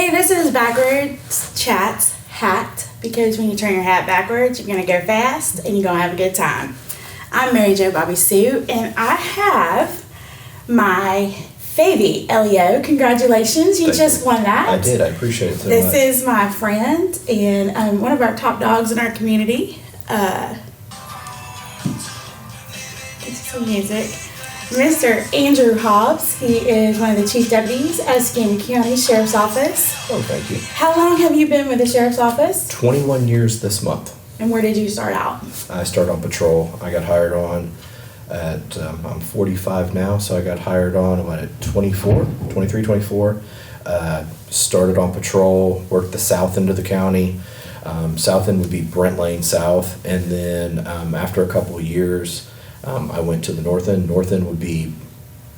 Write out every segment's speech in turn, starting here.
Hey, this is Backwards Chats Hat, because when you turn your hat backwards, you're going to go fast and you're going to have a good time. I'm Mary Jo Bobby Sue, and I have my Favy, Elio. Congratulations, you just won that. I did, I appreciate it so This much. is my friend and one of our top dogs in our community. Get some music. Mr. Andrew Hobbs. He is one of the chief deputies at Escambia County Sheriff's Office. Oh, thank you. How long have you been with the Sheriff's Office? 21 years this month. And where did you start out? I started on patrol. I got hired on at, I'm 45 now, so I got hired on at 23, 24. Started on patrol, worked the south end of the county. South end would be Brent Lane South. And then after a couple of years, I went to the north end. North end would be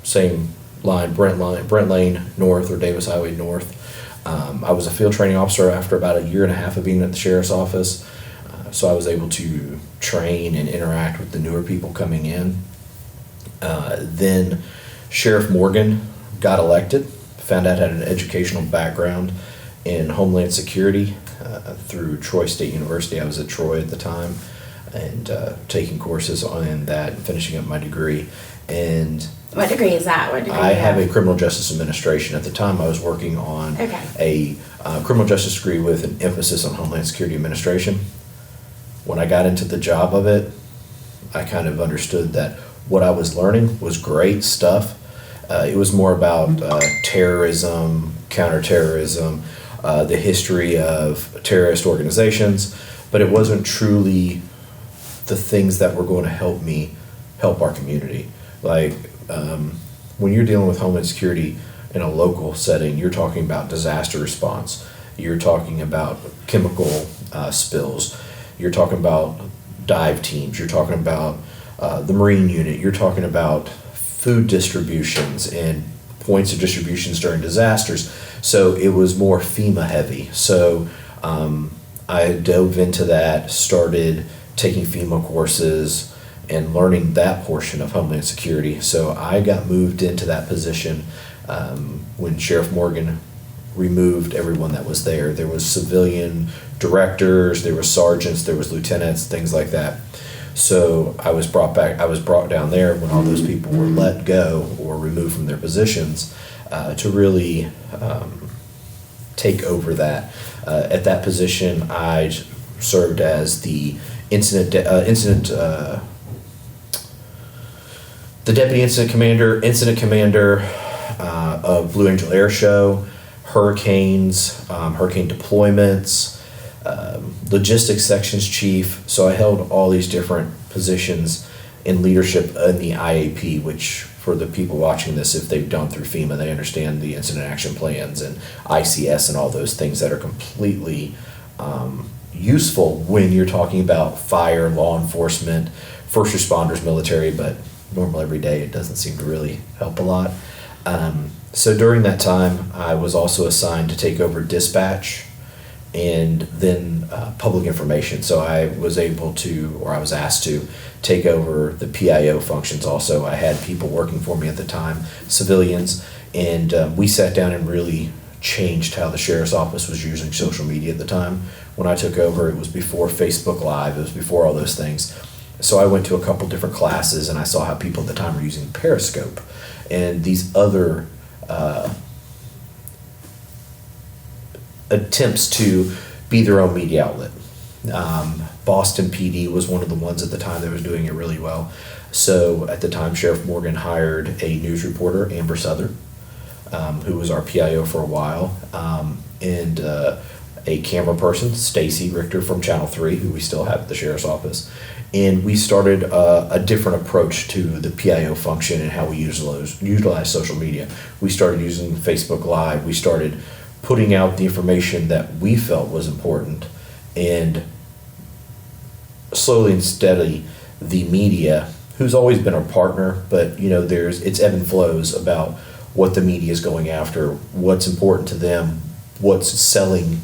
same line, Brent Lane North or Davis Highway North. I was a field training officer after about a year and a half of being at the sheriff's office. So I was able to train and interact with the newer people coming in. Then Sheriff Morgan got elected, found out I had an educational background in Homeland Security through Troy State University. I was at Troy at the time, and taking courses on that and finishing up my degree. And What degree is that? What degree I do you have a criminal justice administration. At the time, I was working on a criminal justice degree with an emphasis on Homeland Security Administration. When I got into the job of it, I kind of understood that what I was learning was great stuff. It was more about terrorism, counterterrorism, the history of terrorist organizations, but it wasn't truly the things that were going to help me help our community. Like when you're dealing with Homeland Security in a local setting, you're talking about disaster response. You're talking about chemical spills. You're talking about dive teams. You're talking about the Marine unit. You're talking about food distributions and points of distributions during disasters. So it was more FEMA heavy. So I dove into that, started taking FEMA courses and learning that portion of Homeland Security. So I got moved into that position when Sheriff Morgan removed everyone that was there. There was civilian directors, there was sergeants, there was lieutenants, things like that. So I was brought down there when all those people were let go or removed from their positions to really take over that. At that position, I served as the the deputy incident commander of Blue Angel Air Show, hurricanes, hurricane deployments, logistics sections chief. So I held all these different positions in leadership in the IAP, which for the people watching this, if they've done through FEMA, they understand the incident action plans and ICS and all those things that are completely useful when you're talking about fire, law enforcement, first responders, military, but normal every day it doesn't seem to really help a lot. So during that time, I was also assigned to take over dispatch and then public information. So I was asked to take over the PIO functions also. I had people working for me at the time, civilians, and we sat down and really changed how the sheriff's office was using social media at the time. When I took over, it was before Facebook Live, it was before all those things. So I went to a couple different classes and I saw how people at the time were using Periscope and these other attempts to be their own media outlet. Boston PD was one of the ones at the time that was doing it really well. So at the time, Sheriff Morgan hired a news reporter, Amber Souther, who was our PIO for a while, and a camera person, Stacy Richter from Channel 3, who we still have at the Sheriff's Office. And we started a different approach to the PIO function and how we utilize social media. We started using Facebook Live. We started putting out the information that we felt was important, and slowly and steadily the media, who's always been our partner, but it's ebb and flows about what the media is going after, what's important to them, what's selling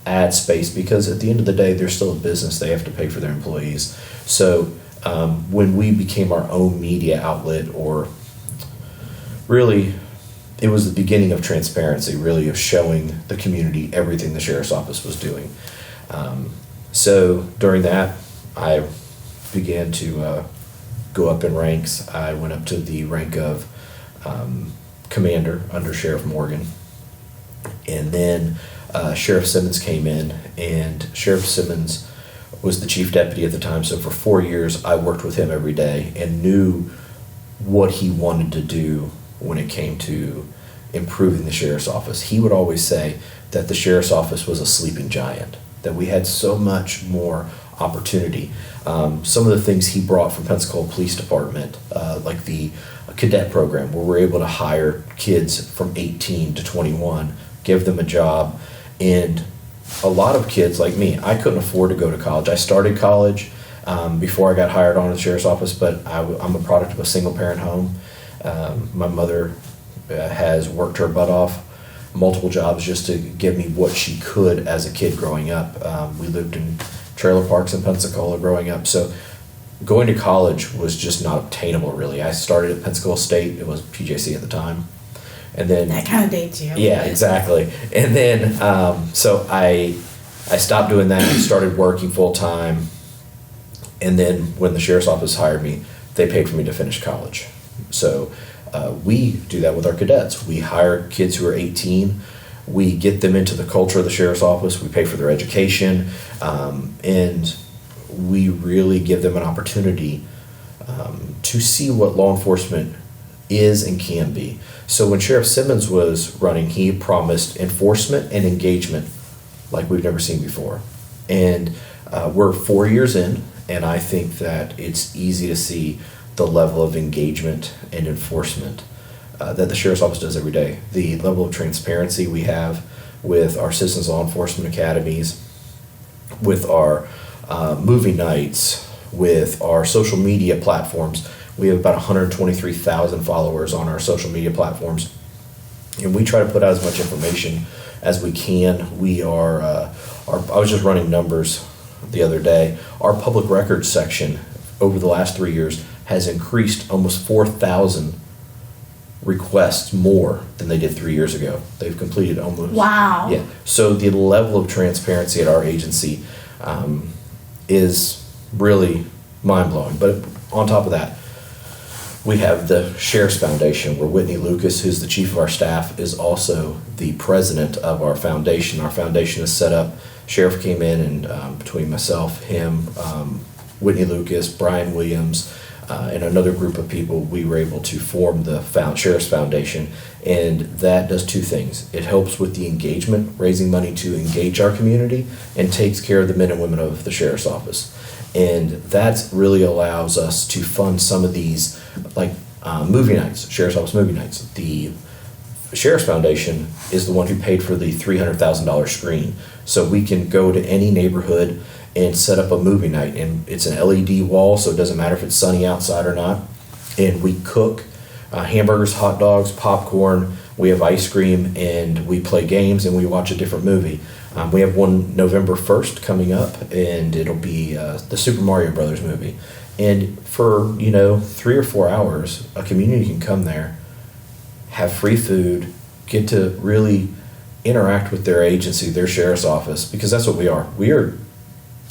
ad space, because at the end of the day they're still a business, they have to pay for their employees. So when we became our own media outlet, or really it was the beginning of transparency, really, of showing the community everything the sheriff's office was doing. So during that, I began to go up in ranks. I went up to the rank of commander under Sheriff Morgan. And then Sheriff Simmons came in, and Sheriff Simmons was the chief deputy at the time. So for 4 years, I worked with him every day and knew what he wanted to do when it came to improving the sheriff's office. He would always say that the sheriff's office was a sleeping giant, that we had so much more opportunity. Some of the things he brought from Pensacola Police Department, like the cadet program, where we're able to hire kids from 18 to 21, give them a job. And a lot of kids like me, I couldn't afford to go to college. I started college before I got hired on in the sheriff's office, but I'm a product of a single parent home. My mother has worked her butt off, multiple jobs, just to give me what she could as a kid growing up. We lived in trailer parks in Pensacola growing up, so going to college was just not obtainable, really. I started at Pensacola State. It was PJC at the time. And then that kind of dates you. Yeah, exactly. And then so I stopped doing that and started working full time. And then when the sheriff's office hired me, they paid for me to finish college. So we do that with our cadets. We hire kids who are 18. We get them into the culture of the sheriff's office. We pay for their education, and we really give them an opportunity to see what law enforcement is and can be. So when Sheriff Simmons was running, he promised enforcement and engagement like we've never seen before. And we're 4 years in, and I think that it's easy to see the level of engagement and enforcement that the Sheriff's Office does every day. The level of transparency we have with our Citizens Law Enforcement Academies, with our movie nights, with our social media platforms. We have about 123,000 followers on our social media platforms, and we try to put out as much information as we can. We are, I was just running numbers the other day. Our public records section over the last 3 years has increased almost 4,000 requests more than they did 3 years ago. They've completed almost. Wow. Yeah. So the level of transparency at our agency is really mind-blowing. But on top of that, we have the Sheriff's Foundation, where Whitney Lucas, who's the chief of our staff, is also the president of our foundation. Our foundation is set up. Sheriff came in, and between myself, him, Whitney Lucas, Brian Williams, and another group of people, we were able to form the Sheriff's Foundation. And that does two things. It helps with the engagement, raising money to engage our community, and takes care of the men and women of the Sheriff's Office. And that really allows us to fund some of these, like movie nights, Sheriff's Office movie nights. The Sheriff's Foundation is the one who paid for the $300,000 screen. So we can go to any neighborhood and set up a movie night. And it's an LED wall, so it doesn't matter if it's sunny outside or not. And we cook hamburgers, hot dogs, popcorn. We have ice cream, and we play games, and we watch a different movie. We have one November 1st coming up, and it'll be the Super Mario Brothers movie. And for, 3 or 4 hours, a community can come there, have free food, get to really interact with their agency, their sheriff's office, because that's what we are. We are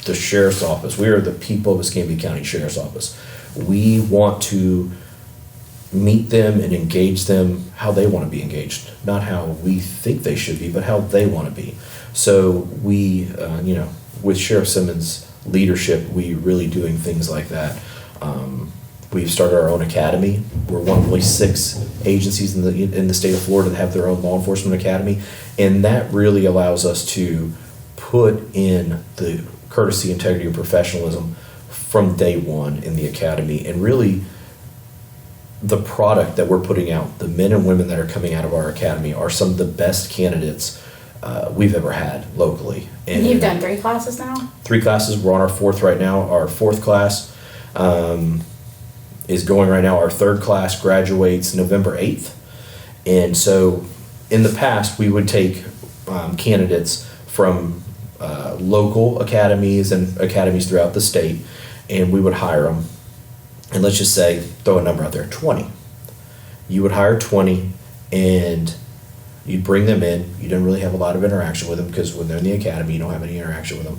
the sheriff's office. We are the people of Escambia County Sheriff's Office. We want to meet them and engage them how they want to be engaged, not how we think they should be, but how they want to be. So we, with Sheriff Simmons' leadership, we really doing things like that. We've started our own academy. We're one of only 6 agencies in the state of Florida that have their own law enforcement academy, and that really allows us to put in the courtesy, integrity, and professionalism from day one in the academy. And really, the product that we're putting out, the men and women that are coming out of our academy, are some of the best candidates we've ever had locally. And you've done 3 classes now? 3 classes. We're on our 4th right now. Our 4th class is going right now. Our 3rd class graduates November 8th. And so in the past, we would take candidates from local academies and academies throughout the state, and we would hire them. And let's just say, throw a number out there, 20. You would hire 20, And you'd bring them in. You didn't really have a lot of interaction with them because when they're in the academy, you don't have any interaction with them.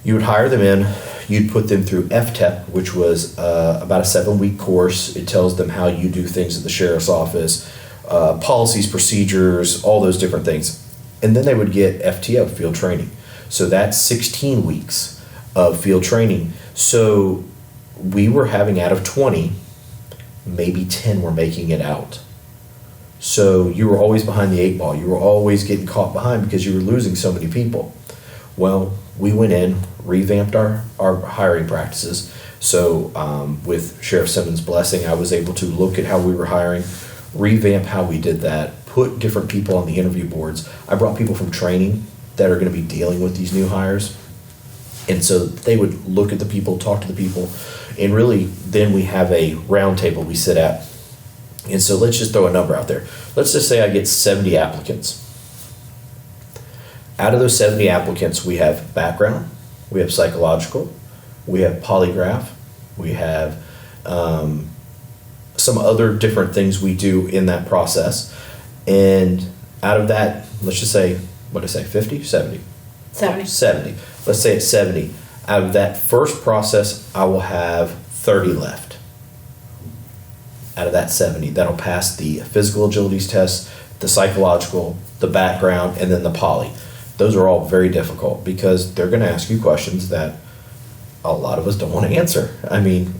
You would hire them in. You'd put them through FTEP, which was about a 7-week course. It tells them how you do things at the sheriff's office, policies, procedures, all those different things. And then they would get FTO, field training. So that's 16 weeks of field training. So we were having, out of 20, maybe 10 were making it out. So you were always behind the 8 ball. You were always getting caught behind because you were losing so many people. Well, we went in, revamped our hiring practices. So with Sheriff Simmons' blessing, I was able to look at how we were hiring, revamp how we did that, put different people on the interview boards. I brought people from training that are going to be dealing with these new hires. And so they would look at the people, talk to the people, and really then we have a round table we sit at. And so let's just throw a number out there. Let's just say I get 70 applicants. Out of those 70 applicants, we have background, we have psychological, we have polygraph, we have some other different things we do in that process. And out of that, let's just say, what did I say, 50, 70? 70. 70. Let's say it's 70. Out of that first process, I will have 30 left. Out of that 70, that'll pass the physical agilities test, the psychological, the background, and then the poly. Those are all very difficult because they're going to ask you questions that a lot of us don't want to answer. I mean,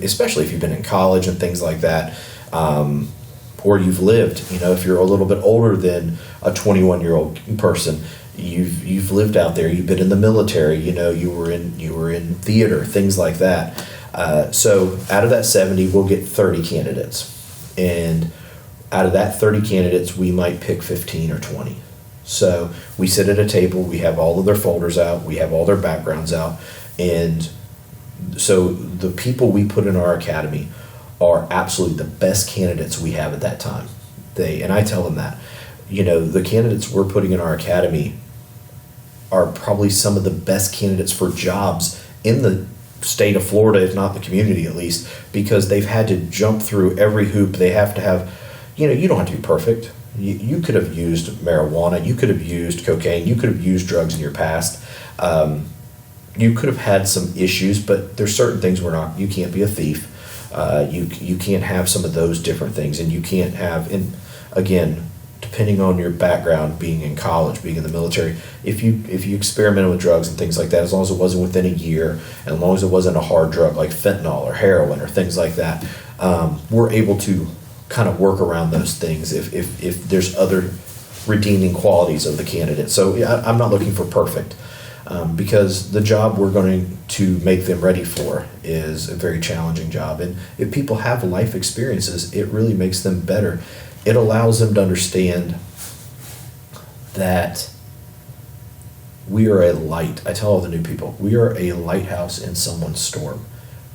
especially if you've been in college and things like that, or you've lived, if you're a little bit older than a 21-year-old person, you've lived out there, you've been in the military, you were in theater, things like that. So out of that 70, we'll get 30 candidates. And out of that 30 candidates, we might pick 15 or 20. So we sit at a table, we have all of their folders out, we have all their backgrounds out. And so the people we put in our academy are absolutely the best candidates we have at that time. And I tell them that, the candidates we're putting in our academy are probably some of the best candidates for jobs in the state of Florida, if not the community at least, because they've had to jump through every hoop. They have to have, you don't have to be perfect. You could have used marijuana, you could have used cocaine, you could have used drugs in your past. You could have had some issues, but there's certain things you can't be a thief. You can't have some of those different things, and you can't have, and again, depending on your background, being in college, being in the military, if you experimented with drugs and things like that, as long as it wasn't within a year, and as long as it wasn't a hard drug like fentanyl or heroin or things like that, we're able to kind of work around those things if there's other redeeming qualities of the candidate. So I'm not looking for perfect. Because the job we're going to make them ready for is a very challenging job. And if people have life experiences, it really makes them better. It allows them to understand that we are a light. I tell all the new people, we are a lighthouse in someone's storm.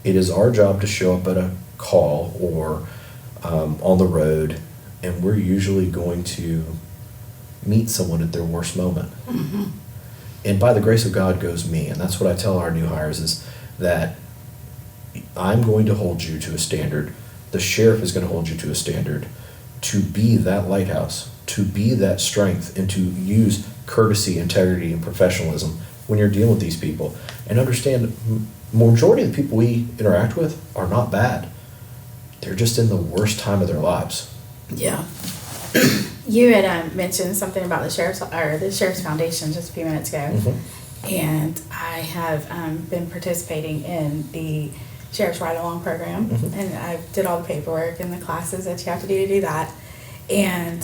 It is our job to show up at a call or on the road, and we're usually going to meet someone at their worst moment. Mm-hmm. And by the grace of God goes me. And that's what I tell our new hires is that I'm going to hold you to a standard. The sheriff is going to hold you to a standard to be that lighthouse, to be that strength, and to use courtesy, integrity, and professionalism when you're dealing with these people. And understand, majority of the people we interact with are not bad. They're just in the worst time of their lives. Yeah. You had mentioned something about the Sheriff's Foundation just a few minutes ago, mm-hmm. and I have been participating in the Sheriff's Ride-Along program, mm-hmm. and I did all the paperwork and the classes that you have to do that. And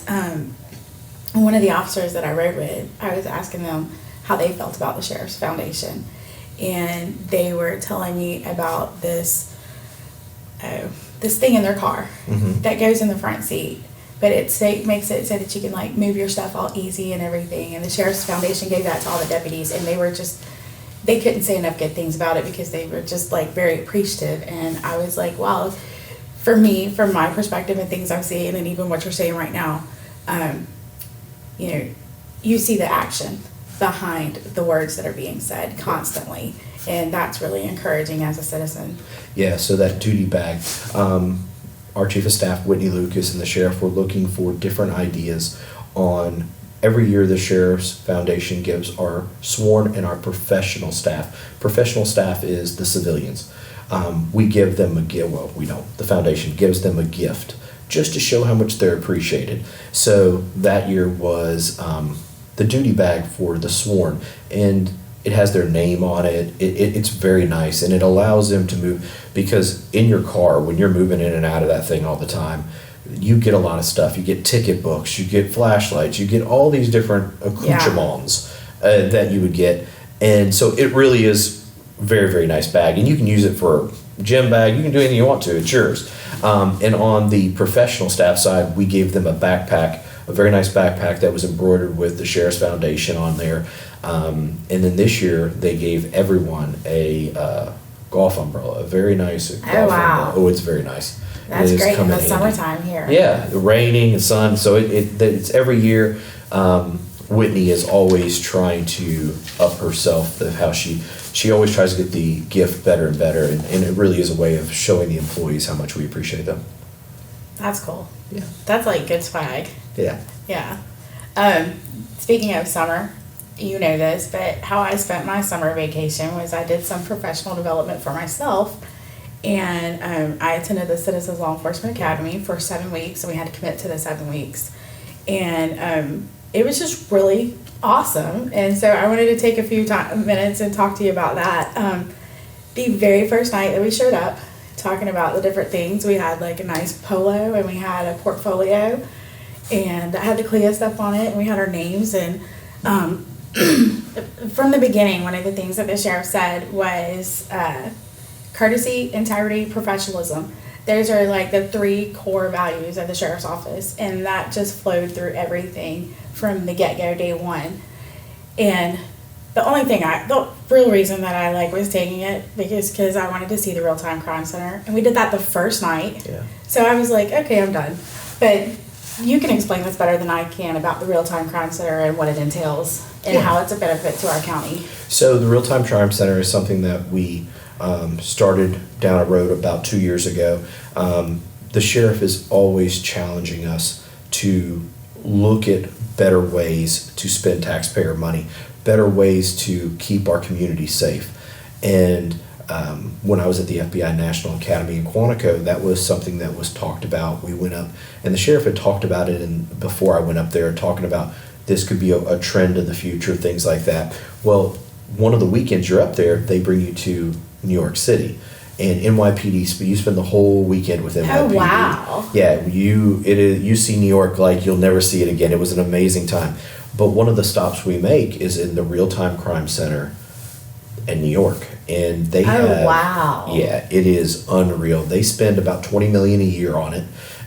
one of the officers that I rode with, I was asking them how they felt about the Sheriff's Foundation, and they were telling me about this thing in their car mm-hmm. that goes in the front seat. But it makes it so that you can move your stuff all easy and everything. And the Sheriff's Foundation gave that to all the deputies, and they couldn't say enough good things about it because they were just very appreciative. And I was like, wow, for me, from my perspective and things I'm seeing, and even what you're saying right now, you see the action behind the words that are being said constantly, and that's really encouraging as a citizen. Yeah. So that duty bag. our chief of staff, Whitney Lucas, and the sheriff were looking for different ideas on every year the Sheriff's Foundation gives our sworn and our professional staff. Professional staff is the civilians. We give them a gift. Well, we don't. The foundation gives them a gift just to show how much they're appreciated. So that year was the duty bag for the sworn, and it has their name on it. It's very nice, and it allows them to move, because in your car, when you're moving in and out of that thing all the time, you get a lot of stuff. You get ticket books, you get flashlights, you get all these different accoutrements that you would get. And so it really is very, very nice bag. And you can use it for a gym bag. You can do anything you want to. It's yours. And on the professional staff side, we gave them a backpack, a very nice backpack that was embroidered with the Sheriff's Foundation on there. And then this year, they gave everyone a golf umbrella, a very nice golf umbrella. Oh, it's very nice. That's great in the summertime here. Yeah, the raining and sun. So it's every year. Whitney is always trying to up herself. How she always tries to get the gift better and better, and it really is a way of showing the employees how much we appreciate them. That's cool. Yeah, that's like good swag. Yeah. Yeah. Speaking of summer, you know this, but how I spent my summer vacation was I did some professional development for myself. And I attended the Citizens Law Enforcement Academy for 7 weeks, and we had to commit to the 7 weeks. And it was just really awesome. And so I wanted to take a few minutes and talk to you about that. The very first night that we showed up, talking about the different things, we had like a nice polo, and we had a portfolio, and I had the CLIA stuff on it, and we had our names. And from the beginning, one of the things that the sheriff said was courtesy, integrity, professionalism. Those are like the 3 core values of the sheriff's office, and that just flowed through everything from the get-go, day one. And the real reason that I was taking it because I wanted to see the real-time crime center, and we did that the first night. Yeah. So I was like, okay, I'm done. But you can explain this better than I can about the real-time crime center and what it entails and how it's a benefit to our county. So the real-time crime center is something that we started down a road about 2 years ago. The sheriff is always challenging us to look at better ways to spend taxpayer money, better ways to keep our community safe. And when I was at the FBI National Academy in Quantico, that was something that was talked about. We went up, and the sheriff had talked about it, and before I went up there, talking about this could be a trend in the future, things like that. Well, one of the weekends you're up there, they bring you to New York City, and NYPD. You spend the whole weekend with NYPD. Oh wow! Yeah, you see New York like you'll never see it again. It was an amazing time. But one of the stops we make is in the Real-Time Crime Center in New York, and they have. Wow! Yeah, it is unreal. They spend about $20 million a year on it,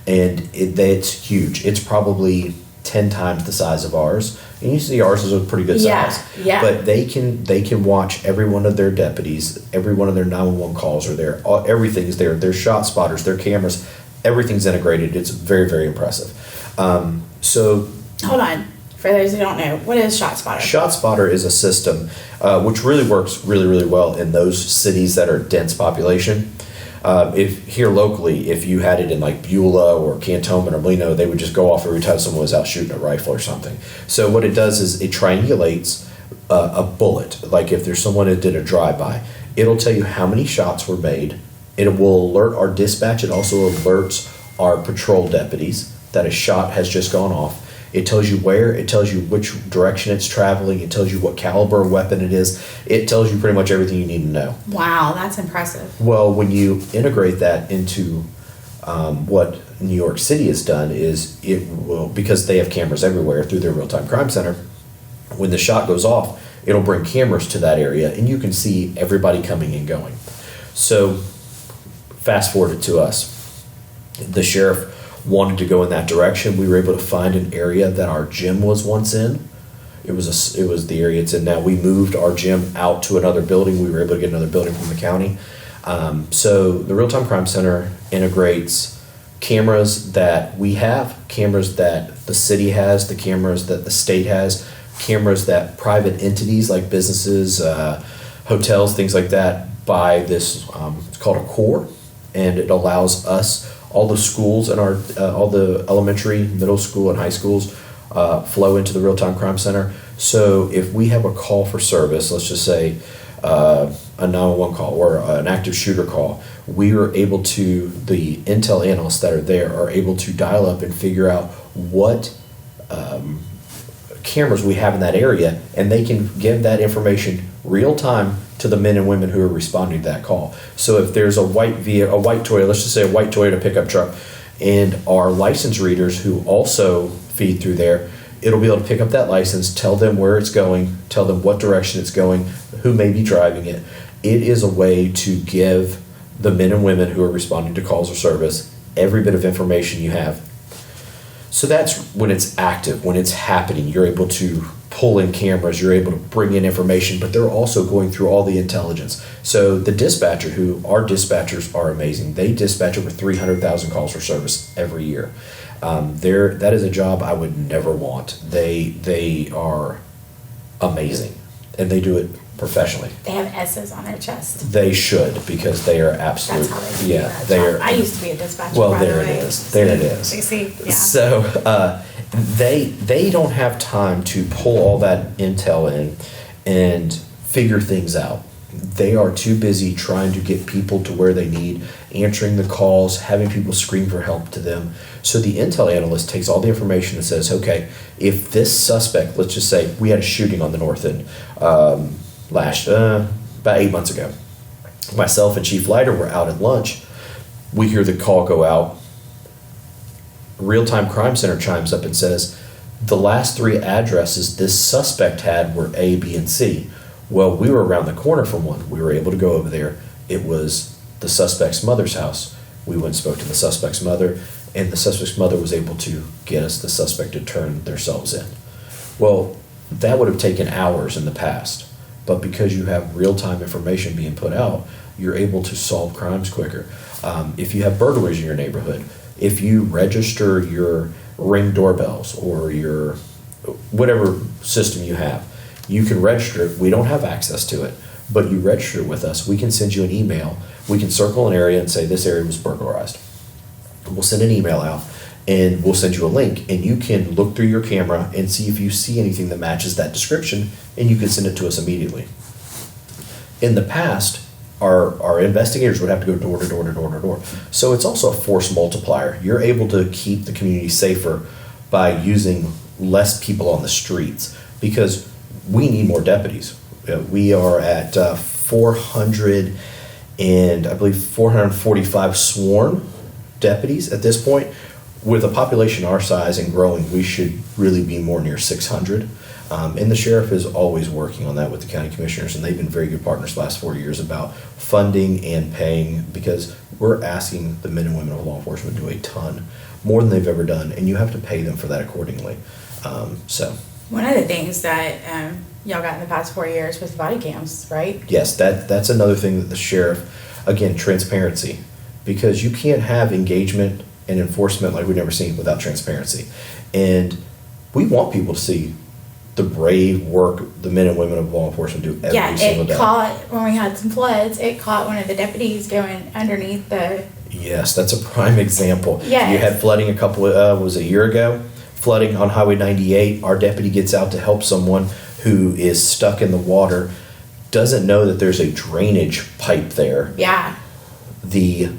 and it's huge. It's probably 10 times the size of ours. And you see ours is a pretty good size. Yeah. But they can watch every one of their deputies, every one of their 911 calls are there. Everything's there. Their shot spotters, their cameras, everything's integrated. It's very, very impressive. So hold on. For those who don't know, what is ShotSpotter? ShotSpotter is a system which really works really, really well in those cities that are dense population. If here locally, if you had it in like Beulah or Cantonment or Molino, they would just go off every time someone was out shooting a rifle or something. So what it does is it triangulates a bullet. Like if there's someone that did a drive-by, it'll tell you how many shots were made. It will alert our dispatch. It also alerts our patrol deputies that a shot has just gone off. It tells you where, it tells you which direction it's traveling, it tells you what caliber weapon it is, it tells you pretty much everything you need to know. Wow, that's impressive. Well, when you integrate that into what New York City has done is it will, because they have cameras everywhere through their real-time crime center, when the shot goes off, it'll bring cameras to that area and you can see everybody coming and going. So fast forward it to us. The sheriff wanted to go in that direction. We were able to find an area that our gym was once in. It was the area it's in now. We moved our gym out to another building. We were able to get another building from the county. So the Real-Time Crime Center integrates cameras that we have, cameras that the city has, the cameras that the state has, cameras that private entities like businesses, hotels, things like that buy this, it's called a core, and it allows us all the schools and all the elementary, middle school, and high schools flow into the real-time crime center. So if we have a call for service, let's just say a 911 call or an active shooter call, we are able to, the intel analysts that are there are able to dial up and figure out what cameras we have in that area, and they can give that information real time to the men and women who are responding to that call. So if there's a white Toyota, let's just say a white Toyota pickup truck, and our license readers who also feed through there, it'll be able to pick up that license, tell them where it's going, tell them what direction it's going, who may be driving it. It is a way to give the men and women who are responding to calls or service every bit of information you have. So that's when it's active, when it's happening. You're able to pull in cameras, you're able to bring in information, but they're also going through all the intelligence. So the dispatcher, our dispatchers are amazing. They dispatch over 300,000 calls for service every year. That is a job I would never want. They are amazing, and they do it professionally. They have S's on their chest. They should, because they are absolute. That's how they yeah, they are. I used to be a dispatcher. Well, by there the it way. is. There it is. You see, yeah. So they don't have time to pull all that intel in and figure things out. They are too busy trying to get people to where they need, answering the calls, having people scream for help to them. So the intel analyst takes all the information and says, okay, if this suspect, let's just say we had a shooting on the north end about 8 months ago. Myself and Chief Leiter were out at lunch. We hear the call go out. Real-time crime center chimes up and says, the last 3 addresses this suspect had were A, B, and C. Well, we were around the corner from one. We were able to go over there. It was the suspect's mother's house. We went and spoke to the suspect's mother, and the suspect's mother was able to get us the suspect to turn themselves in. Well, that would have taken hours in the past, but because you have real-time information being put out, you're able to solve crimes quicker. If you have burglaries in your neighborhood, if you register your Ring doorbells or your whatever system you have, you can register it. We don't have access to it, but you register it with us. We can send you an email. We can circle an area and say this area was burglarized. We'll send an email out and we'll send you a link, and you can look through your camera and see if you see anything that matches that description, and you can send it to us immediately. In the past, our investigators would have to go door to door to door to door. So it's also a force multiplier. You're able to keep the community safer by using less people on the streets, because we need more deputies. We are at 400 and I believe 445 sworn deputies at this point. With a population our size and growing, we should really be more near 600. And the sheriff is always working on that with the county commissioners, and they've been very good partners the last 4 years about funding and paying, because we're asking the men and women of law enforcement to do a ton, more than they've ever done, and you have to pay them for that accordingly. One of the things that y'all got in the past 4 years was body cams, right? Yes, that's another thing that the sheriff, again, transparency, because you can't have engagement and enforcement like we've never seen without transparency. And we want people to see the brave work the men and women of law enforcement do every single day. Yeah, it caught, when we had some floods, it caught one of the deputies going underneath the... Yes, that's a prime example. Yes. You had flooding a year ago, flooding on Highway 98. Our deputy gets out to help someone who is stuck in the water, doesn't know that there's a drainage pipe there. Yeah. The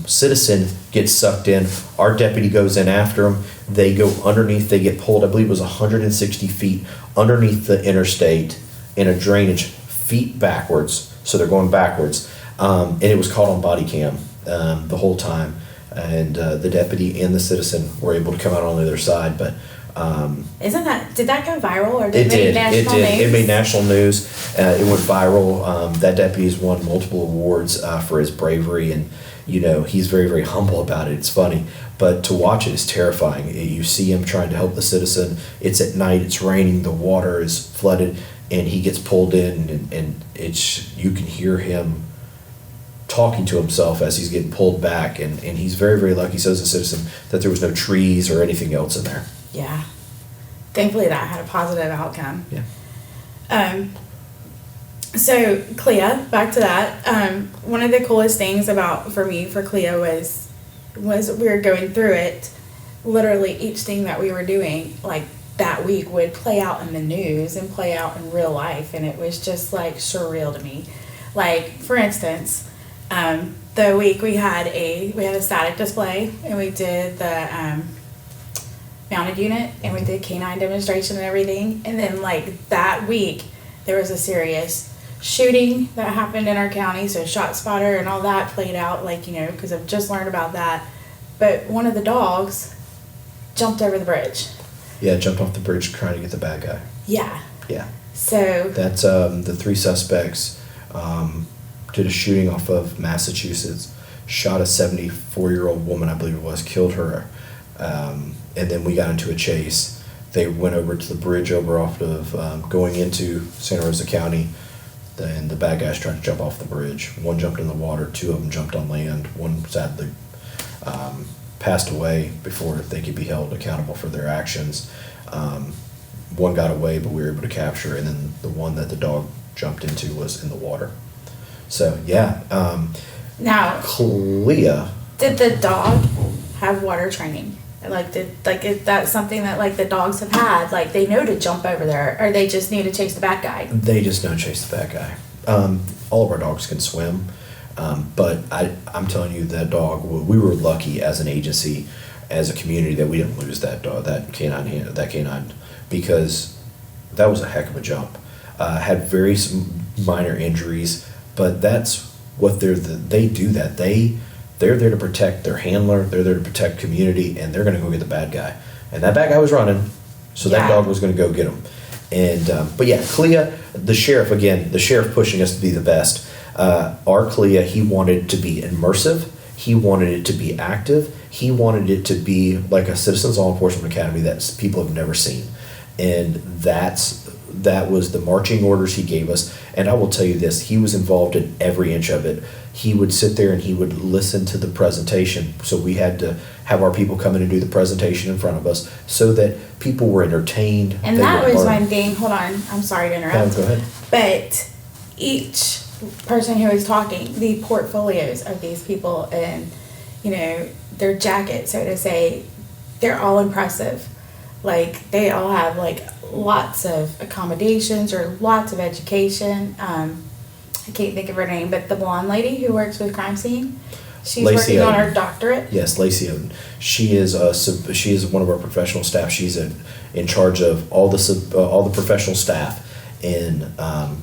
citizen gets sucked in. Our deputy goes in after him. They go underneath. They get pulled, I believe it was 160 feet underneath the interstate in a drainage, feet backwards. So they're going backwards. And it was caught on body cam the whole time. And the deputy and the citizen were able to come out on the other side. But did that go viral, or it make national news? It made national news. It went viral. That deputy's won multiple awards for his bravery, and he's very, very humble about it. It's funny, but to watch it is terrifying. You see him trying to help the citizen. It's at night. It's raining. The water is flooded, and he gets pulled in, and you can hear him talking to himself as he's getting pulled back, and he's very, very lucky, so as a citizen, that there was no trees or anything else in there. Yeah. Thankfully that had a positive outcome. Yeah. So Clea, back to that. One of the coolest things for Clea was was we were going through it, literally each thing that we were doing, like, that week would play out in the news and play out in real life, and it was just, like, surreal to me. Like, for instance, the week we had a static display, and we did the mounted unit, and we did canine demonstration and everything, and then, like, that week there was a serious shooting that happened in our county, so Shot Spotter and all that played out, like, you know, because I've just learned about that. But one of the dogs jumped over the bridge. Yeah, jumped off the bridge trying to get the bad guy. Yeah. Yeah. So that's the 3 suspects did a shooting off of Massachusetts, shot a 74-year-old woman, I believe it was, killed her, and then we got into a chase. They went over to the bridge over off of going into Santa Rosa County, and the bad guys tried to jump off the bridge. One jumped in the water, 2 of them jumped on land. One sadly passed away before they could be held accountable for their actions. One got away, but we were able to capture, and then the one that the dog jumped into was in the water. So, yeah. now, Clea. did the dog have water training? Is that something that, like, the dogs have had? Like, they know to jump over there, or they just need to chase the bad guy? They just know to chase the bad guy. All of our dogs can swim, but I'm telling you, that dog, we were lucky as an agency, as a community, that we didn't lose that dog, that canine, because that was a heck of a jump. Had very minor injuries, but that's what they do that. They're there to protect their handler, they're there to protect community, and they're going to go get the bad guy. And that bad guy was running, so that dog was going to go get him. And but yeah, Clea, the sheriff pushing us to be the best. Our Clea, he wanted to be immersive, he wanted it to be active, he wanted it to be like a Citizens Law Enforcement Academy that people have never seen. And that was the marching orders he gave us. And I will tell you this, he was involved in every inch of it. He would sit there and he would listen to the presentation. So we had to have our people come in and do the presentation in front of us so that people were entertained. And that was one thing, hold on, I'm sorry to interrupt. Go ahead. But each person who was talking, the portfolios of these people and, you know, their jackets, so to say, they're all impressive. Like, they all have, like, lots of accommodations or lots of education. I can't think of her name, but the blonde lady who works with crime scene, she's Lacey working on Oden. her doctorate. Yes, Lacey Oden. She is one of our professional staff. She's in charge of all the professional staff in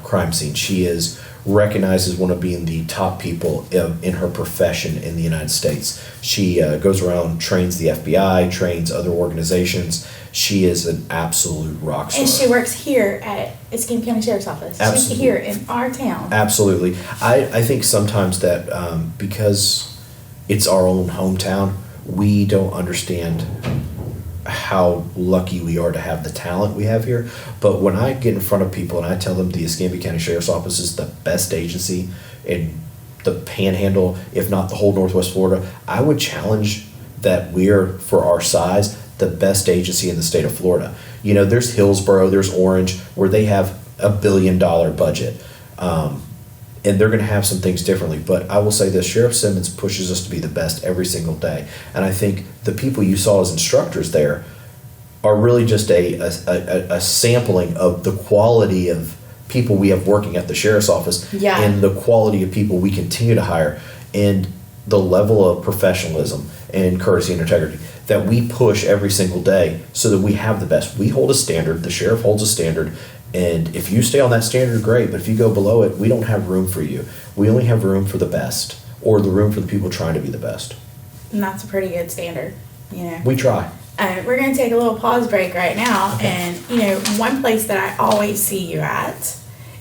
crime scene. She is recognized as one of being the top people in her profession in the United States. She goes around, trains the FBI, trains other organizations. She is an absolute rock star. And she works here at Escambia County Sheriff's Office. Absolutely. She's here in our town. Absolutely. I think sometimes that because it's our own hometown, we don't understand how lucky we are to have the talent we have here. But when I get in front of people and I tell them the Escambia County Sheriff's Office is the best agency in the Panhandle, if not the whole Northwest Florida, I would challenge that we're, for our size, the best agency in the state of Florida. You know, there's Hillsborough, there's Orange, where they have $1 billion budget. And they're going to have some things differently. But I will say this, Sheriff Simmons pushes us to be the best every single day. And I think the people you saw as instructors there are really just a sampling of the quality of people we have working at the Sheriff's Office and the quality of people we continue to hire and the level of professionalism and courtesy and integrity that we push every single day so that we have the best. We hold a standard, the sheriff holds a standard, and if you stay on that standard, great, but if you go below it, we don't have room for you. We only have room for the best, or the room for the people trying to be the best. And that's a pretty good standard, you know. We try. We're going to take a little pause break right now, okay. And, you know, one place that I always see you at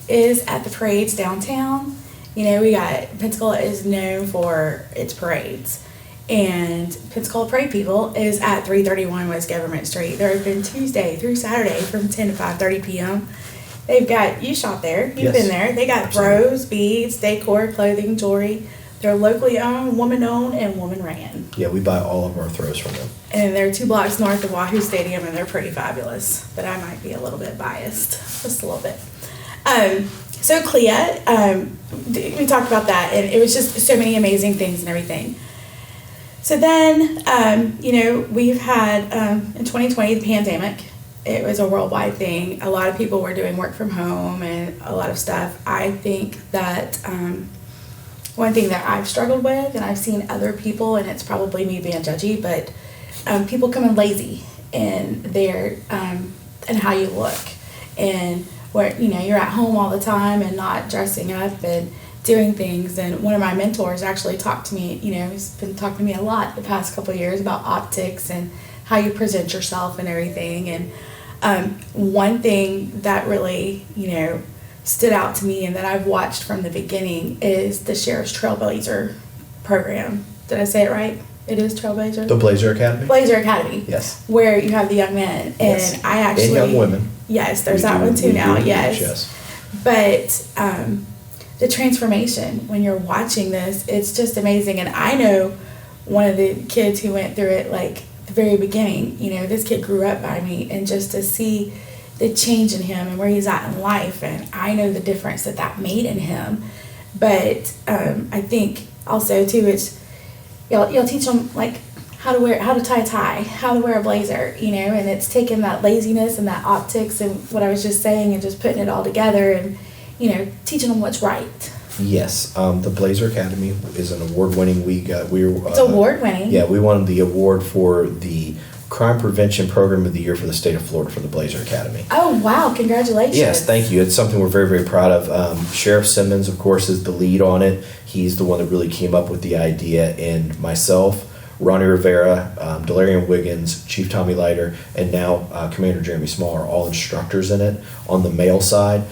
is at the parades downtown. You know, we got, Pensacola is known for its parades. And Pensacola Parade People is at 331 West Government Street. They're open Tuesday through Saturday from 10 to 5:30 p.m. They've got, you shop there, you've been there. They got throws, beads, decor, clothing, jewelry. They're locally owned, woman-owned, and woman-ran. Yeah, we buy all of our throws from them. And they're 2 blocks north of Wahoo Stadium, and they're pretty fabulous. But I might be a little bit biased, just a little bit. So Clea, we talked about that, and it was just so many amazing things and everything. So then, we've had, in 2020, the pandemic. It was a worldwide thing. A lot of people were doing work from home and a lot of stuff. I think that one thing that I've struggled with, and I've seen other people, and it's probably me being judgy, but people coming lazy in their and how you look, and where you're at home all the time and not dressing up and doing things. And one of my mentors actually talked to me. He's been talking to me a lot the past couple of years about optics and how you present yourself and everything. And one thing that really stood out to me and that I've watched from the beginning is the Sheriff's Trailblazer program. Did I say it right? It is Trailblazer? The Blazer Academy? Blazer Academy. Yes. Where you have the young men. And yes. I actually... And young women. Yes, there's that one too now. Yes. Yes. But the transformation, when you're watching this, it's just amazing. And I know one of the kids who went through it, like, the very beginning. This kid grew up by me. And just to see the change in him and where he's at in life, and I know the difference that made in him. But I think also, too, it's... You'll teach them, like, how to tie a tie, how to wear a blazer, and it's taking that laziness and that optics and what I was just saying and just putting it all together and, teaching them what's right. Yes. The Blazer Academy is an award-winning. It's award-winning? Yeah, we won the award for the Crime Prevention Program of the Year for the state of Florida for the Blazer Academy. Oh, wow. Congratulations. Yes, thank you. It's something we're very, very proud of. Sheriff Simmons, of course, is the lead on it. He's the one that really came up with the idea, and myself, Ronnie Rivera, Delarian Wiggins, Chief Tommy Leiter, and now Commander Jeremy Small are all instructors in it on the male side.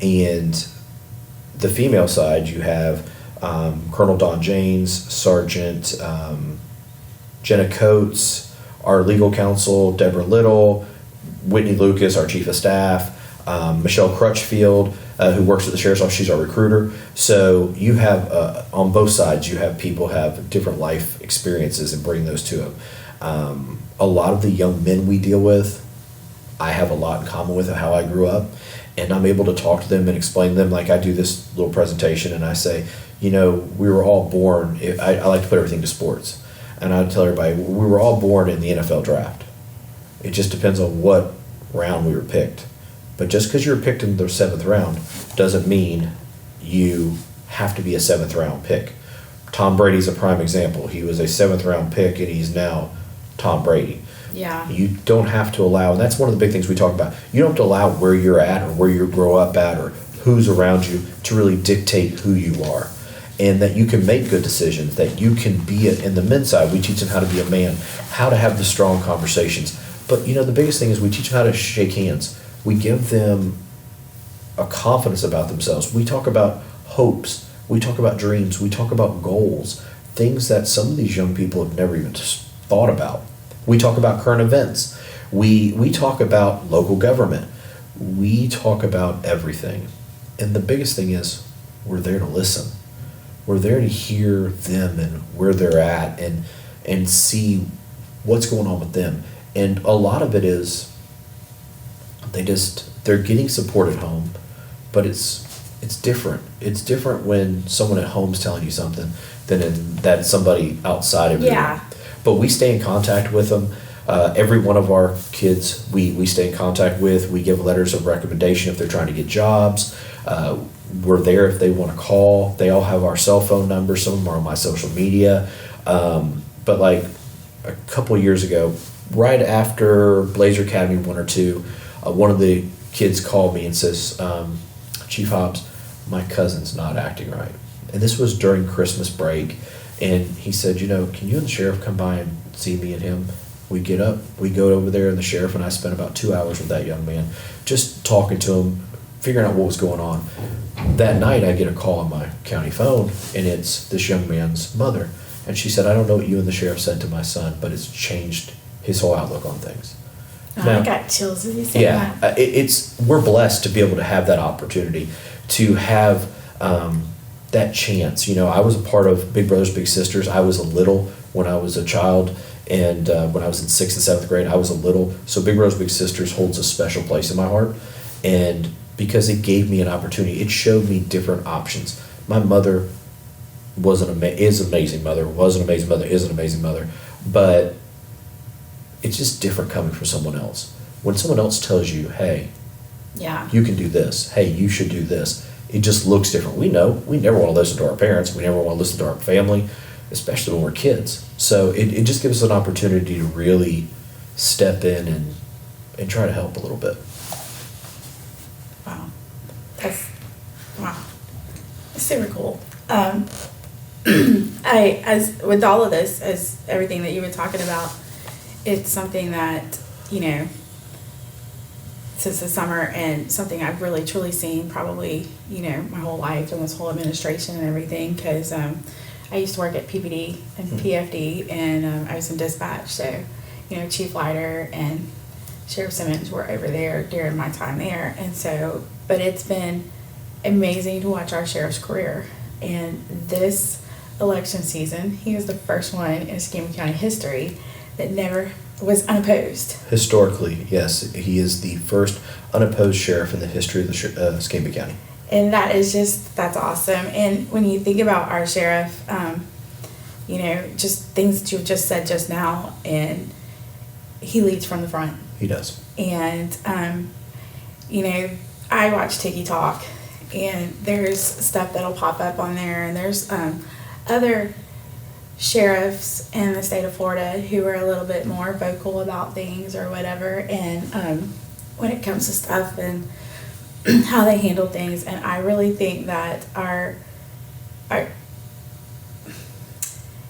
And the female side, you have Colonel Don James, Sergeant Jenna Coates, our legal counsel, Deborah Little, Whitney Lucas, our chief of staff, Michelle Crutchfield, who works at the Sheriff's Office. She's our recruiter. So you have, on both sides, you have people have different life experiences and bring those to them. A lot of the young men we deal with, I have a lot in common with how I grew up. And I'm able to talk to them and explain to them, like I do this little presentation and I say, we were all born, I like to put everything to sports. And I tell everybody, we were all born in the NFL draft. It just depends on what round we were picked. But just because you were picked in the 7th round doesn't mean you have to be a 7th round pick. Tom Brady's a prime example. He was a 7th round pick and he's now Tom Brady. Yeah. You don't have to allow, and that's one of the big things we talk about, you don't have to allow where you're at or where you grow up at or who's around you to really dictate who you are. And that you can make good decisions, that you can be in the men's side. We teach them how to be a man, how to have the strong conversations. But, the biggest thing is we teach them how to shake hands. We give them a confidence about themselves. We talk about hopes. We talk about dreams. We talk about goals, things that some of these young people have never even thought about. We talk about current events. We talk about local government. We talk about everything. And the biggest thing is we're there to listen. We're there to hear them and where they're at and see what's going on with them. And a lot of it is they're getting support at home, but it's different. It's different when someone at home's telling you something than that somebody outside of you. Yeah. But we stay in contact with them. Every one of our kids we stay in contact with. We give letters of recommendation if they're trying to get jobs. We're there if they want to call. They all have our cell phone numbers. Some of them are on my social media. But like a couple of years ago, right after Blazer Academy 1 or 2, one of the kids called me and says, Chief Hobbs, my cousin's not acting right. And this was during Christmas break. And he said, can you and the sheriff come by and see me and him? We get up, we go over there, and the sheriff and I spent about 2 hours with that young man, just talking to him, figuring out what was going on. That night, I get a call on my county phone, and it's this young man's mother. And she said, I don't know what you and the sheriff said to my son, but it's changed his whole outlook on things. I got chills as you said that. We're blessed to be able to have that opportunity, to have that chance. I was a part of Big Brothers Big Sisters. I was a little when I was a child, and when I was in 6th and 7th grade, I was a little. So Big Brothers Big Sisters holds a special place in my heart, and because it gave me an opportunity, it showed me different options. My mother is an amazing mother, was an amazing mother, is an amazing mother, but it's just different coming from someone else. When someone else tells you, hey, yeah, you can do this, hey, you should do this, it just looks different. We know we never want to listen to our parents, we never want to listen to our family, especially when we're kids. So it just gives us an opportunity to really step in and try to help a little bit. Wow. Wow. It's super cool. As with all of this, as everything that you were talking about, it's something that, since the summer, and something I've really truly seen probably, my whole life and this whole administration and everything, because I used to work at PPD and PFD, and I was in dispatch, so, Chief Leiter and Sheriff Simmons were over there during my time there, and so, but it's been amazing to watch our sheriff's career. And this election season, he was the first one in Escambia County history that never was unopposed. Historically, yes, he is the first unopposed sheriff in the history of the Escambia County. And that's awesome. And when you think about our sheriff, just things that you've just said just now, and he leads from the front. He does. And, I watch Tiki Talk, and there's stuff that'll pop up on there, and there's other sheriffs in the state of Florida who are a little bit more vocal about things or whatever, and when it comes to stuff and how they handle things. And I really think that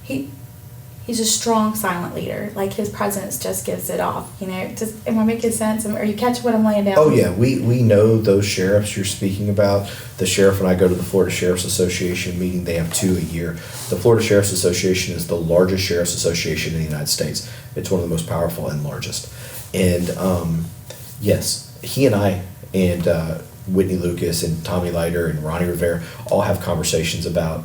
he's a strong silent leader. Like, his presence just gives it off. Am I making sense? Are you catching what I'm laying down? Oh yeah, we know those sheriffs you're speaking about. The sheriff, when I go to the Florida Sheriff's Association meeting, they have 2 a year. The Florida Sheriff's Association is the largest sheriff's association in the United States. It's one of the most powerful and largest. And yes, he and I and Whitney Lucas and Tommy Leiter and Ronnie Rivera all have conversations about,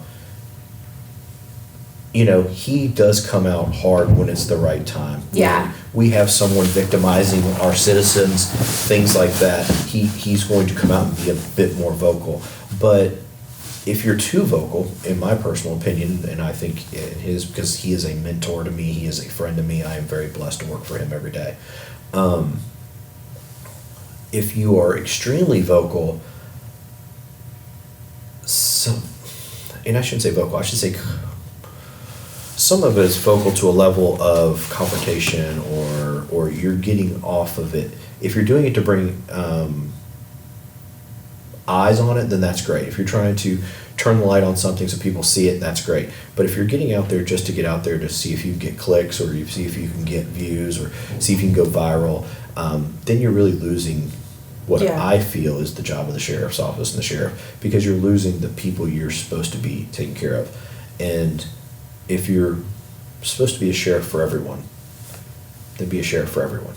he does come out hard when it's the right time. Yeah. When we have someone victimizing our citizens, things like that, he's going to come out and be a bit more vocal. But if you're too vocal, in my personal opinion, and I think his, because he is a mentor to me, he is a friend to me, I am very blessed to work for him every day. If you are extremely vocal, and I shouldn't say vocal, I should say some of it is vocal to a level of confrontation, or you're getting off of it. If you're doing it to bring eyes on it, then that's great. If you're trying to turn the light on something so people see it, that's great. But if you're getting out there just to get out there to see if you can get clicks, or you see if you can get views, or see if you can go viral, then you're really losing what I feel is the job of the sheriff's office and the sheriff, because you're losing the people you're supposed to be taking care of. And if you're supposed to be a sheriff for everyone, then be a sheriff for everyone.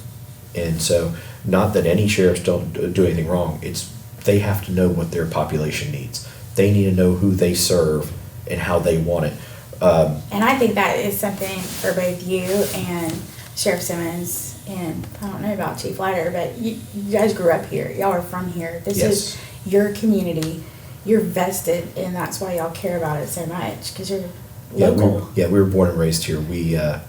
And so, not that any sheriffs don't do anything wrong, it's they have to know what their population needs. They need to know who they serve and how they want it. And I think that is something for both you and Sheriff Simmons, and I don't know about Chief Leiter, but you guys grew up here. Y'all are from here. This is your community. You're vested, and that's why y'all care about it so much, because you're local. We were born and raised here. We go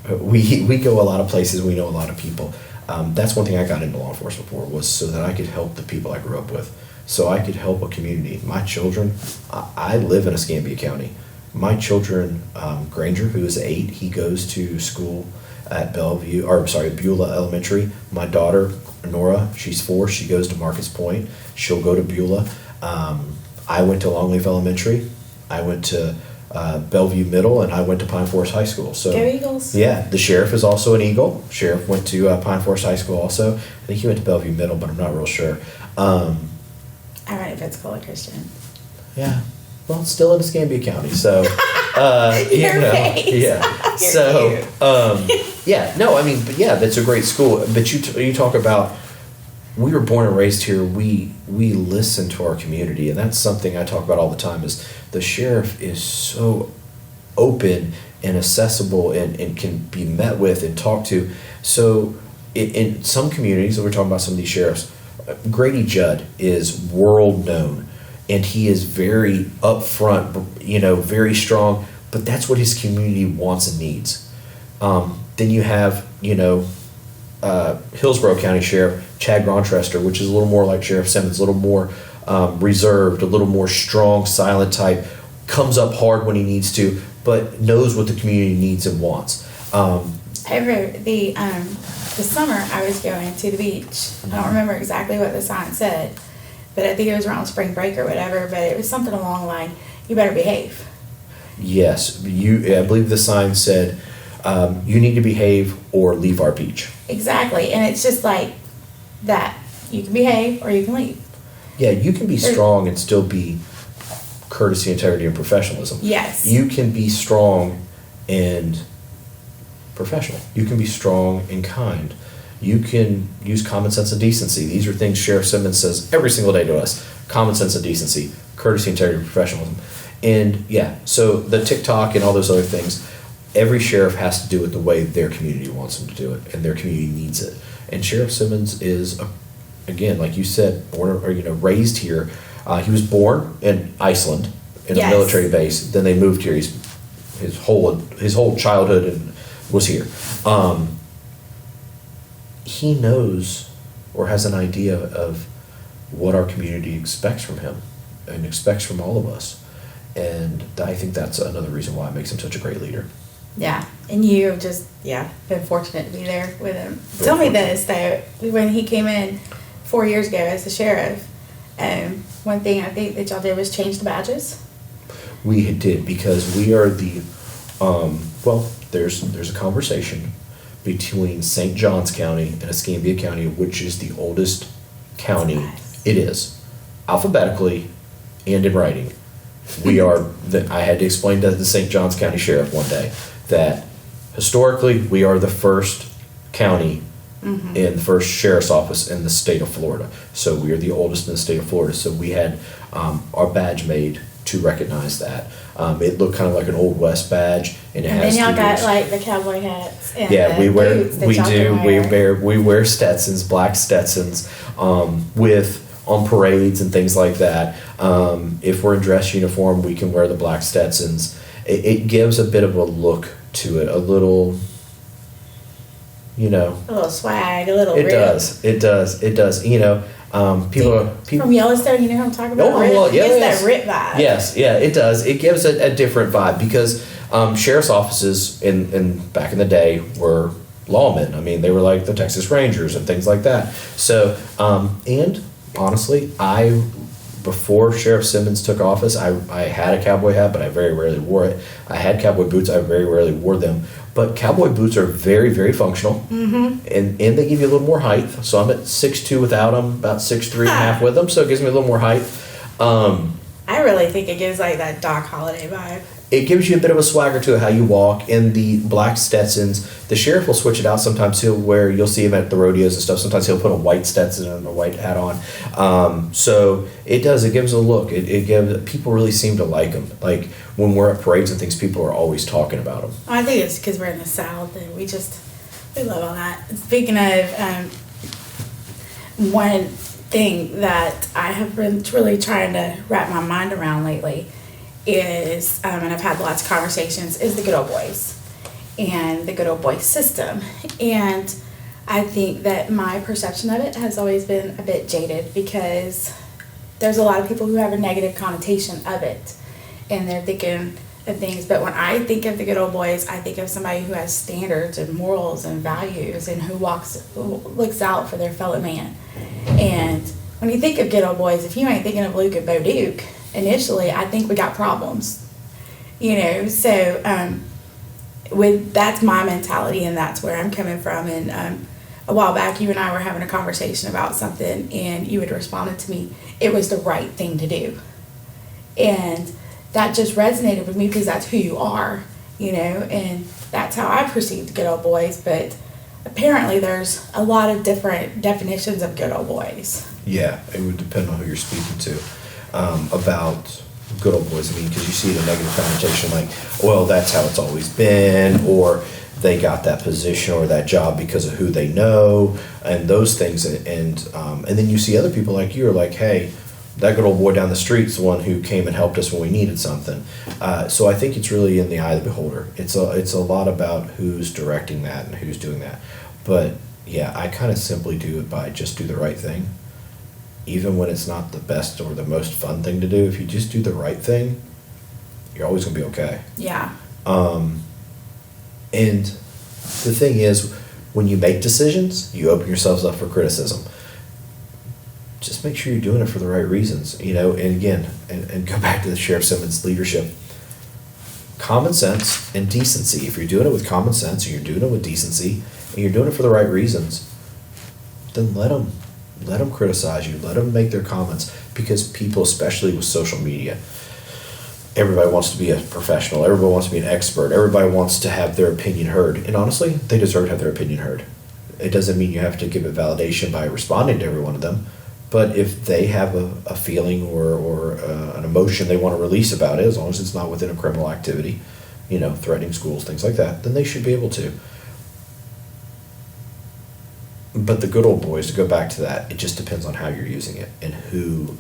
a lot of places. We know a lot of people. That's one thing I got into law enforcement for, was so that I could help the people I grew up with, so I could help a community. My children, I live in Escambia County. My children, Granger, who is 8, he goes to school at Beulah Elementary. My daughter, Nora, she's 4, she goes to Marcus Point. She'll go to Beulah. I went to Longleaf Elementary. I went to Bellevue Middle, and I went to Pine Forest High School. So go Eagles. Yeah, the sheriff is also an Eagle. Sheriff went to Pine Forest High School also. I think he went to Bellevue Middle, but I'm not real sure. I went to Pensacola Christian. Yeah. Well, it's still in Escambia County, so yeah. So that's a great school. But you talk about, we were born and raised here. We listen to our community, and that's something I talk about all the time. Is the sheriff is so open and accessible, and can be met with and talked to. So in some communities, and we're talking about some of these sheriffs, Grady Judd is world known. and he is very upfront, very strong, but that's what his community wants and needs. Then you have, Hillsborough County Sheriff Chad Grontrester, which is a little more like Sheriff Simmons, a little more reserved, a little more strong, silent type, comes up hard when he needs to, but knows what the community needs and wants. Over the summer, I was going to the beach. I don't remember exactly what the sign said, but I think it was around spring break or whatever, but it was something along the line, you better behave. Yes, I believe the sign said, you need to behave or leave our beach. Exactly, and it's just like that. You can behave or you can leave. Yeah, you can be strong and still be courtesy, integrity, and professionalism. Yes. You can be strong and professional. You can be strong and kind. You can use common sense and decency. These are things Sheriff Simmons says every single day to us. Common sense and decency, courtesy, integrity, and professionalism. And yeah, so the TikTok and all those other things, every sheriff has to do it the way their community wants them to do it, and their community needs it. And Sheriff Simmons is, again, like you said, raised here. He was born in Iceland in a military base. Then they moved here. His whole childhood and was here. He knows or has an idea of what our community expects from him and expects from all of us. And I think that's another reason why it makes him such a great leader. Yeah, and you've just, been fortunate to be there with him. Tell me this, though. When he came in 4 years ago as the sheriff, one thing I think that y'all did was change the badges. We did, because we are there's a conversation between St. Johns County and Escambia County, which is the oldest county. Nice. It is, alphabetically and in writing. I had to explain to the St. Johns County Sheriff one day that historically we are the first county in the first sheriff's office in the state of Florida. So we are the oldest in the state of Florida. So we had our badge made to recognize that. It looked kind of like an Old West badge, and then y'all got like the cowboy hats. And we wear boots that y'all can we wear Stetsons, black Stetsons, on parades and things like that. If we're in dress uniform, we can wear the black Stetsons. It gives a bit of a look to it, a little, a little swag, a little. It does. People from Yellowstone. You know what I'm talking about? It gives that rip vibe. Yes, yeah, it does. It gives it a different vibe because sheriff's offices in back in the day were lawmen. I mean, they were like the Texas Rangers and things like that. So, and honestly, before Sheriff Simmons took office, I had a cowboy hat, but I very rarely wore it. I had cowboy boots, I very rarely wore them. But cowboy boots are very, very functional, and they give you a little more height. So I'm at 6'2" without them, about 6'3.5" with them, so it gives me a little more height. I really think it gives like that Doc Holliday vibe. It gives you a bit of a swagger to how you walk. In the black Stetsons, the sheriff will switch it out sometimes too, where you'll see him at the rodeos and stuff. Sometimes he'll put a white Stetson and a white hat on. So it gives a look. It gives, people really seem to like them. Like when we're at parades and things, people are always talking about them. I think it's because we're in the South and we love all that. Speaking of, one thing that I have been really trying to wrap my mind around lately is, and I've had lots of conversations, is the good old boys and the good old boy system. And I think that my perception of it has always been a bit jaded because there's a lot of people who have a negative connotation of it and they're thinking of things. But when I think of the good old boys, I think of somebody who has standards and morals and values and who looks out for their fellow man. And when you think of good old boys, if you ain't thinking of Luke and Bo Duke, initially, I think we got problems, so that's my mentality and that's where I'm coming from. And a while back, you and I were having a conversation about something and you had responded to me, it was the right thing to do. And that just resonated with me because that's who you are, and that's how I perceive the good old boys. But apparently there's a lot of different definitions of good old boys. Yeah, it would depend on who you're speaking to. About good old boys. I mean, because you see the negative connotation like, well, that's how it's always been, or they got that position or that job because of who they know, and those things. And then you see other people like you are like, hey, that good old boy down the street's the one who came and helped us when we needed something. So I think it's really in the eye of the beholder. It's a lot about who's directing that and who's doing that. But yeah, I kind of simply do it by just do the right thing. Even when it's not the best or the most fun thing to do, if you just do the right thing, you're always going to be okay. Yeah. And the thing is, when you make decisions, you open yourselves up for criticism. Just make sure you're doing it for the right reasons, and again, and go back to the Sheriff Simmons leadership. Common sense and decency. If you're doing it with common sense, and you're doing it with decency, and you're doing it for the right reasons, then let them criticize you. Let them make their comments, because people, especially with social media, everybody wants to be a professional. Everybody wants to be an expert. Everybody wants to have their opinion heard. And honestly, they deserve to have their opinion heard. It doesn't mean you have to give it validation by responding to every one of them. But if they have a feeling or an emotion they want to release about it, as long as it's not within a criminal activity, threatening schools, things like that, then they should be able to. But the good old boys, to go back to that, it just depends on how you're using it and who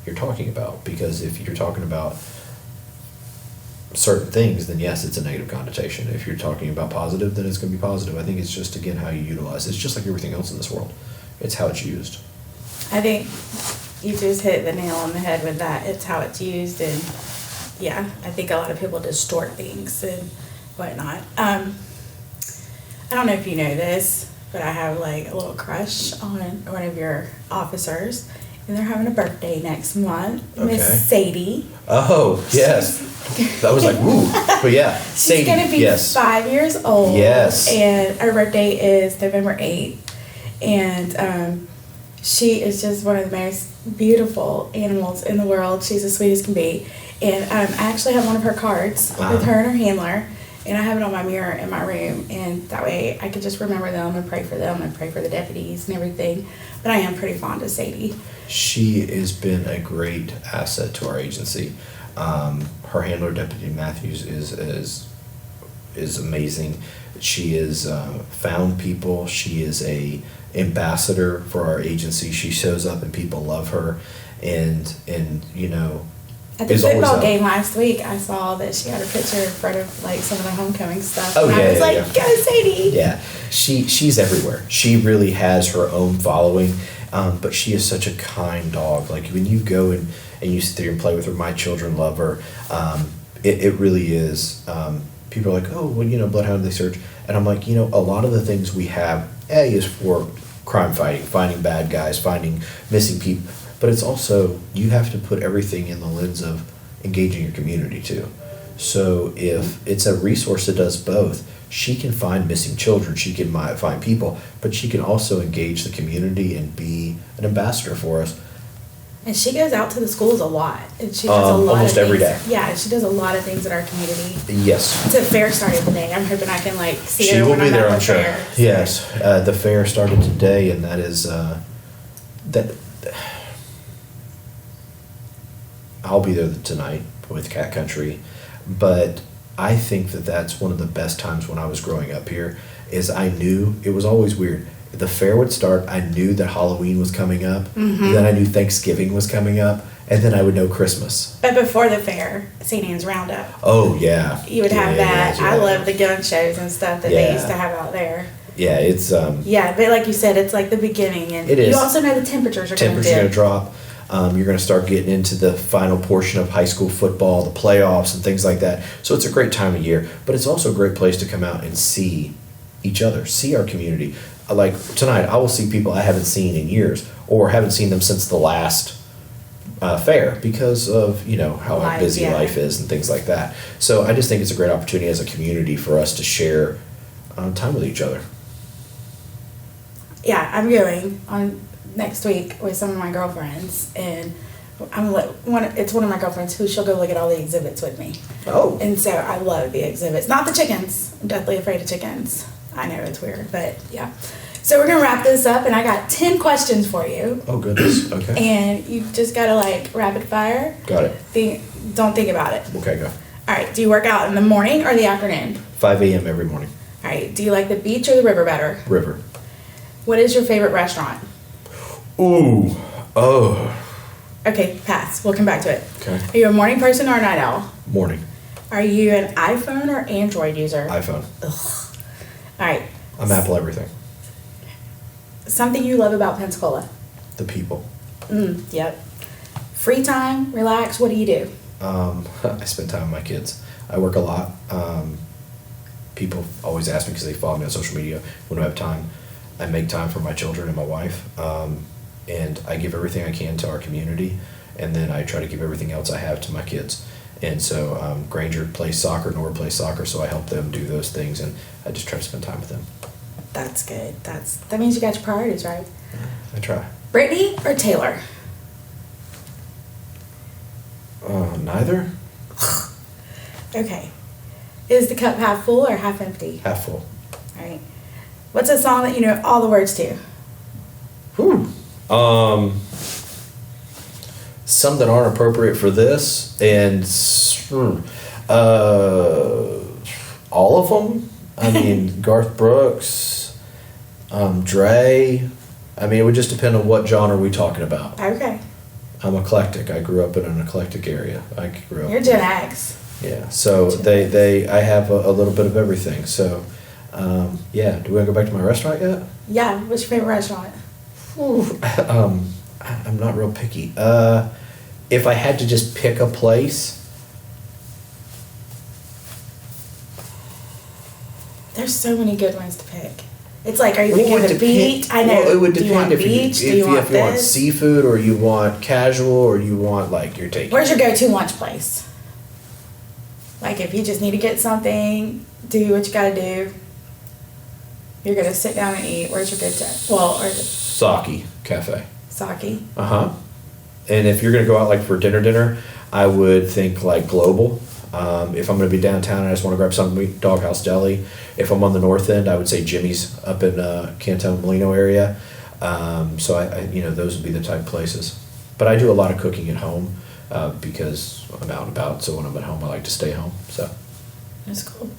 you're talking about. Because if you're talking about certain things, then yes, it's a negative connotation. If you're talking about positive, then it's going to be positive. I think it's just, again, how you utilize it. It's just like everything else in this world. It's how it's used. I think you just hit the nail on the head with that. It's how it's used, and yeah, I think a lot of people distort things and whatnot. I don't know if you know this, but I have like a little crush on one of your officers, and they're having a birthday next month. Okay. Miss Sadie. Oh, yes. That was like, woo. But yeah, Sadie, she's going to be yes. 5 years old. Yes. And her birthday is November 8th. And she is just one of the most beautiful animals in the world. She's as sweet as can be. And I actually have one of her cards with her and her handler. And I have it on my mirror in my room. And that way I can just remember them and pray for them and pray for the deputies and everything. But I am pretty fond of Sadie. She has been a great asset to our agency. Her handler, Deputy Matthews, is amazing. She has found people. She is a ambassador for our agency. She shows up and people love her, and at the football game last week, I saw that she had a picture in front of like some of the homecoming stuff. Oh, and I was like, go Sadie! Yeah, she's everywhere. She really has her own following, but she is such a kind dog. Like when you go and you sit there and play with her, my children love her. It really is. People are like, oh, well, bloodhound, they search. And I'm like, a lot of the things we have, is for crime fighting, finding bad guys, finding missing people. But it's also, you have to put everything in the lens of engaging your community too. So if it's a resource that does both, she can find missing children, she can find people, but she can also engage the community and be an ambassador for us. And she goes out to the schools a lot. And she does a lot almost every day. Yeah, she does a lot of things in our community. Yes. The fair started today. I'm hoping I can see her when I'm at the fair. Yes. The fair started today, and that is that. I'll be there tonight with Cat Country, but I think that that's one of the best times when I was growing up here. Is I knew it was always weird. The fair would start, I knew that Halloween was coming up, then I knew Thanksgiving was coming up, and then I would know Christmas. But before the fair, St. Anne's Roundup. Oh, yeah. You would have that. Yeah. I love the gun shows and stuff that they used to have out there. Yeah, it's... yeah, but like you said, it's like the beginning, and it is. You also know the temperatures are going to drop. You're going to start getting into the final portion of high school football, the playoffs, and things like that. So it's a great time of year, but it's also a great place to come out and see each other, see our community. Like tonight, I will see people I haven't seen in years, or haven't seen them since the last fair because of how busy life is and things like that. So I just think it's a great opportunity as a community for us to share time with each other. Yeah, I'm going on next week with some of my girlfriends, and it's one of my girlfriends who she'll go look at all the exhibits with me. Oh. And so I love the exhibits. Not the chickens. I'm deathly afraid of chickens. I know it's weird, but yeah. So we're going to wrap this up, and I got 10 questions for you. Oh, goodness. Okay. And you just got to, rapid fire. Got it. Don't think about it. Okay, go. All right. Do you work out in the morning or the afternoon? 5 a.m. every morning. All right. Do you like the beach or the river better? River. What is your favorite restaurant? Ooh. Oh. Okay, pass. We'll come back to it. Okay. Are you a morning person or a night owl? Morning. Are you an iPhone or Android user? iPhone. Ugh. All right. I'm Apple everything. Something you love about Pensacola? The people. Yep. Free time, relax, what do you do? I spend time with my kids. I work a lot. People always ask me because they follow me on social media when I have time. I make time for my children and my wife. And I give everything I can to our community. And then I try to give everything else I have to my kids. And so Granger plays soccer, Nora plays soccer, so I help them do those things. And I just try to spend time with them. That's good. That means you got your priorities right. I try. Brittany or Taylor? Neither. Okay. Is the cup half full or half empty? Half full. All right. What's a song that you know all the words to? Whew. Some that aren't appropriate for this, and all of them. I mean, Garth Brooks, Dre. I mean, it would just depend on what genre we're talking about. Okay. I'm eclectic. I grew up in an eclectic area. I grew up. You're Gen X. Yeah. So I have a little bit of everything. So, yeah. Do we want to go back to my restaurant yet? Yeah. What's your favorite restaurant? I'm not real picky. If I had to just pick a place. There's so many good ones to pick. It's like, are you picking the beach? I know. Well, it would do you want depend beach? if you want seafood or you want casual or you want like you're taking. Where's your go-to lunch place? Like if you just need to get something, do what you gotta do. You're gonna sit down and eat. Where's your go-to? Saki Cafe. Saki. Uh-huh. And if you're gonna go out like for dinner, I would think like Global. If I'm going to be downtown and I just want to grab something, Doghouse Deli. If I'm on the north end, I would say Jimmy's up in Canton Molino area. So I those would be the type of places. But I do a lot of cooking at home because I'm out and about. So when I'm at home, I like to stay home. So that's cool.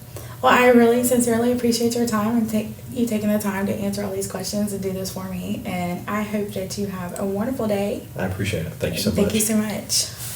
Well, I really sincerely appreciate your time and you taking the time to answer all these questions and do this for me. And I hope that you have a wonderful day. I appreciate it. Thank you so much. Thank you so much.